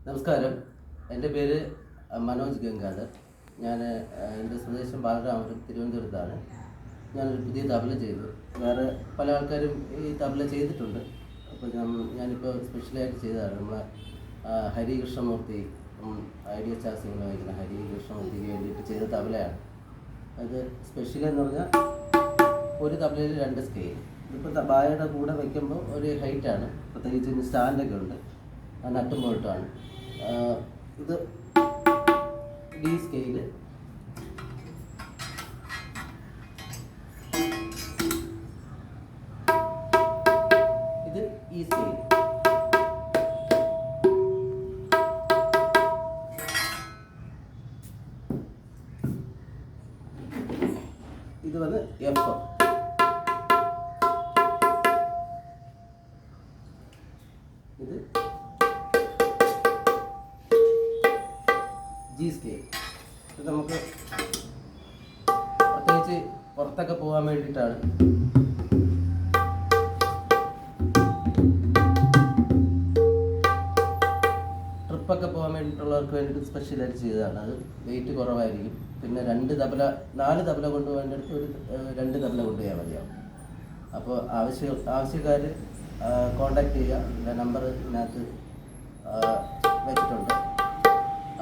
നമസ്കാരം. എൻ്റെ പേര് മനോജ് ഗംഗാധർ. ഞാൻ എൻ്റെ സ്വദേശം ബാലരാമപുരം തിരുവനന്തപുരത്താണ്. ഞാനൊരു പുതിയ തബല ചെയ്തു. വേറെ പല ആൾക്കാരും ഈ തബല ചെയ്തിട്ടുണ്ട്. അപ്പോൾ ഞാനിപ്പോൾ സ്പെഷ്യലായിട്ട് ചെയ്തതാണ്. നമ്മളെ ഹരി കൃഷ്ണമൂർത്തി ഐഡിയ ചാസിങ്ങൾ വായിക്കുന്ന ഹരി കൃഷ്ണമൂർത്തിക്ക് വേണ്ടിയിട്ട് ചെയ്ത തബലയാണ്. അത് സ്പെഷ്യൽ എന്ന് പറഞ്ഞാൽ ഒരു തബലയിൽ 2 സ്കെയിൽ. ഇതിപ്പോൾ ബായയുടെ കൂടെ വയ്ക്കുമ്പോൾ ഒരു ഹൈറ്റാണ്, പ്രത്യേകിച്ച് സ്റ്റാൻഡൊക്കെ ഉണ്ട്, നട്ടും ബോൾട്ടുമാണ്. ഇത് ഡി സ്കെയില്, ഇത് ഇ സ്കെയിൽ. ഇത് വന്ന് എഫ്. ഇത് ജി സ്കെയിൽ. ഇത് നമുക്ക് പ്രത്യേകിച്ച് പുറത്തൊക്കെ പോകാൻ വേണ്ടിയിട്ടാണ്. ട്രിപ്പൊക്കെ പോകാൻ വേണ്ടിയിട്ടുള്ളവർക്ക് വേണ്ടിയിട്ട് സ്പെഷ്യലായിട്ട് ചെയ്തതാണ്. അത് വെയിറ്റ് കുറവായിരിക്കും. പിന്നെ 4 തബല കൊണ്ടുപോകേണ്ടടുത്ത് 2 തബല കൊണ്ടുപോയാൽ മതിയാവും. അപ്പോൾ ആവശ്യക്കാർ കോണ്ടാക്ട് ചെയ്യുക. നമ്പർ ഇതിനകത്ത് വെച്ചിട്ടുണ്ട്.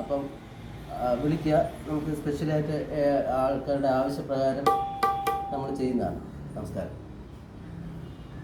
അപ്പം വിളിക്കുക. നമുക്ക് സ്പെഷ്യലായിട്ട് ആൾക്കാരുടെ ആവശ്യപ്രകാരം നമ്മൾ ചെയ്യുന്നതാണ്. നമസ്കാരം.